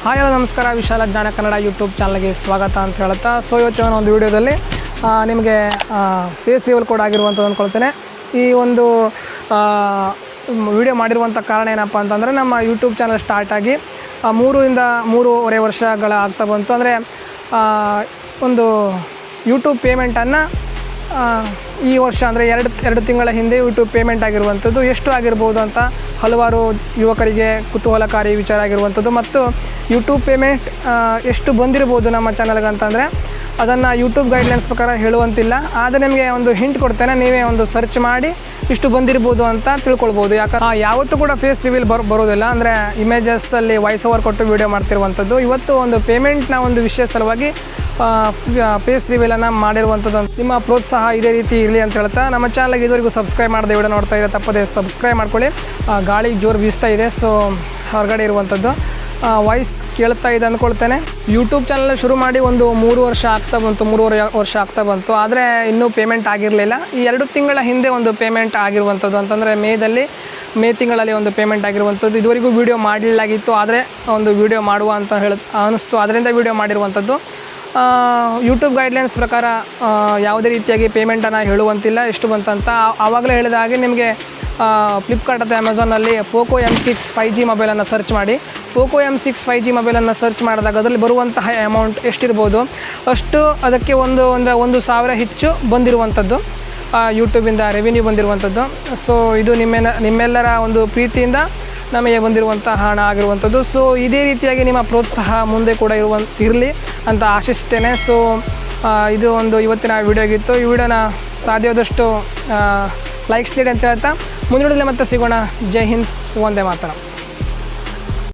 Hi hello ನಮಸ್ಕಾರ, ವಿಶಾಲ ಜ್ಞಾನ ಕನ್ನಡ ಯೂಟ್ಯೂಬ್ ಚಾನಲ್ಗೆ ಸ್ವಾಗತ ಅಂತ ಹೇಳ್ತಾ. ಸೊ ಇವತ್ತಿನ ಒಂದು ವಿಡಿಯೋದಲ್ಲಿ ನಿಮಗೆ ಫೇಸ್ ರಿವೀಲ್ ಕೋಡ್ ಆಗಿರುವಂಥದ್ದು ಅಂದ್ಕೊಳ್ತೇನೆ. ಈ ಒಂದು ವಿಡಿಯೋ ಮಾಡಿರುವಂಥ ಕಾರಣ ಏನಪ್ಪ ಅಂತಂದರೆ, ನಮ್ಮ ಯೂಟ್ಯೂಬ್ ಚಾನಲ್ ಸ್ಟಾರ್ಟ್ ಆಗಿ 3-3.5 ವರ್ಷಗಳ ಆಗ್ತಾ ಬಂತು. ಅಂದರೆ ಒಂದು ಯೂಟ್ಯೂಬ್ ಪೇಮೆಂಟನ್ನು ಈ ವರ್ಷ ಅಂದರೆ ಎರಡು ತಿಂಗಳ ಹಿಂದೆ ಯೂಟ್ಯೂಬ್ ಪೇಮೆಂಟ್ ಆಗಿರುವಂಥದ್ದು ಎಷ್ಟು ಆಗಿರ್ಬೋದು ಅಂತ ಹಲವಾರು ಯುವಕರಿಗೆ ಕುತೂಹಲಕಾರಿ ವಿಚಾರ ಆಗಿರುವಂಥದ್ದು. ಮತ್ತು ಯೂಟ್ಯೂಬ್ ಪೇಮೆಂಟ್ ಎಷ್ಟು ಬಂದಿರ್ಬೋದು ನಮ್ಮ ಚಾನಲ್ಗೆ ಅಂತಂದರೆ ಅದನ್ನು ಯೂಟ್ಯೂಬ್ ಗೈಡ್ಲೈನ್ಸ್ ಪ್ರಕಾರ ಹೇಳುವಂತಿಲ್ಲ. ಆದರೆ ನಿಮಗೆ ಒಂದು ಹಿಂಟ್ ಕೊಡ್ತೇನೆ, ನೀವೇ ಒಂದು ಸರ್ಚ್ ಮಾಡಿ ಇಷ್ಟು ಬಂದಿರ್ಬೋದು ಅಂತ ತಿಳ್ಕೊಳ್ಬೋದು. ಯಾಕಂದ್ರೆ ಯಾವತ್ತೂ ಕೂಡ ಫೇಸ್ ರಿವೀಲ್ ಬರೋದಿಲ್ಲ. ಅಂದರೆ ಇಮೇಜಸ್ಸಲ್ಲಿ ವಾಯ್ಸ್ ಓವರ್ ಕೊಟ್ಟು ವೀಡಿಯೋ ಮಾಡ್ತಿರುವಂಥದ್ದು. ಇವತ್ತು ಒಂದು ಪೇಮೆಂಟ್ನ ಒಂದು ವಿಷಯ ಸಲುವಾಗಿ ಫೇಸ್ ರಿವೀಲನ್ನು ಮಾಡಿರುವಂಥದ್ದು. ನಿಮ್ಮ ಪ್ರೋತ್ಸಾಹ ಇದೇ ರೀತಿ ಇರಲಿ ಅಂತ ಹೇಳ್ತಾ, ನಮ್ಮ ಚಾನಲ್ಗೆ ಇದುವರೆಗೂ ಸಬ್ಸ್ಕ್ರೈಬ್ ಮಾಡದೆ ವಿಡಿಯೋ ನೋಡ್ತಾ ಇದ್ದರೆ ತಪ್ಪದೆ ಸಬ್ಸ್ಕ್ರೈಬ್ ಮಾಡ್ಕೊಳ್ಳಿ. ಗಾಳಿ ಜೋರು ಬೀಸ್ತಾ ಇದೆ, ಸೊ ಹೊರಗಡೆ ಇರುವಂಥದ್ದು ವಾಯ್ಸ್ ಕೇಳ್ತಾ ಇದೆ ಅಂದ್ಕೊಳ್ತೇನೆ. ಯೂಟ್ಯೂಬ್ ಚಾನಲ್ ಶುರು ಮಾಡಿ ಒಂದು 3 ವರ್ಷ ಆಗ್ತಾ ಬಂತು, 3.5 ವರ್ಷ ಆಗ್ತಾ ಬಂತು. ಆದರೆ ಇನ್ನೂ ಪೇಮೆಂಟ್ ಆಗಿರಲಿಲ್ಲ. ಈ 2 ತಿಂಗಳ ಹಿಂದೆ ಒಂದು ಪೇಮೆಂಟ್ ಆಗಿರುವಂಥದ್ದು ಅಂತಂದರೆ ಮೇ ತಿಂಗಳಲ್ಲಿ ಒಂದು ಪೇಮೆಂಟ್ ಆಗಿರುವಂಥದ್ದು. ಇದುವರೆಗೂ ವೀಡಿಯೋ ಮಾಡಲಾಗಿತ್ತು, ಆದರೆ ಒಂದು ವೀಡಿಯೋ ಮಾಡುವ ಅಂತ ಅನ್ನಿಸ್ತು, ಅದರಿಂದ ವೀಡಿಯೋ ಮಾಡಿರುವಂಥದ್ದು. ಯೂಟ್ಯೂಬ್ ಗೈಡ್ಲೈನ್ಸ್ ಪ್ರಕಾರ ಯಾವುದೇ ರೀತಿಯಾಗಿ ಪೇಮೆಂಟನ್ನು ಹೇಳುವಂತಿಲ್ಲ ಎಷ್ಟು ಬಂತಂತ. ಆವಾಗಲೇ ಹೇಳಿದ ಹಾಗೆ ನಿಮಗೆ ಫ್ಲಿಪ್ಕಾರ್ಟ್ ಅಥವಾ ಅಮೆಝಾನಲ್ಲಿ POCO M6 5G ಮೊಬೈಲನ್ನು ಸರ್ಚ್ ಮಾಡಿ. POCO M6 5G ಮೊಬೈಲನ್ನು ಸರ್ಚ್ ಮಾಡಿದಾಗ ಅದರಲ್ಲಿ ಬರುವಂತಹ ಅಮೌಂಟ್ ಎಷ್ಟಿರ್ಬೋದು ಅಷ್ಟು ಅದಕ್ಕೆ 1,000 ಹೆಚ್ಚು ಬಂದಿರುವಂಥದ್ದು, ಯೂಟ್ಯೂಬಿಂದ ರೆವಿನ್ಯೂ ಬಂದಿರುವಂಥದ್ದು. ಸೊ ಇದು ನಿಮ್ಮೆಲ್ಲರ ಒಂದು ಪ್ರೀತಿಯಿಂದ ನಮಗೆ ಬಂದಿರುವಂಥ ಹಣ ಆಗಿರುವಂಥದ್ದು. ಸೊ ಇದೇ ರೀತಿಯಾಗಿ ನಿಮ್ಮ ಪ್ರೋತ್ಸಾಹ ಮುಂದೆ ಕೂಡ ಇರಲಿ ಅಂತ ಆಶಿಸ್ತೇನೆ. ಸೊ ಇದು ಒಂದು ಇವತ್ತಿನ ವಿಡಿಯೋ ಆಗಿತ್ತು. ಈ ವಿಡಿಯೋನ ಸಾಧ್ಯವಾದಷ್ಟು ಲೈಕ್ಸ್ ನೀಡಿ ಅಂತ ಹೇಳ್ತಾ ಮುಂದಿನ ಮತ್ತೆ ಸಿಗೋಣ. ಜೈ ಹಿಂದ್, ವಂದೇ ಮಾತರಂ.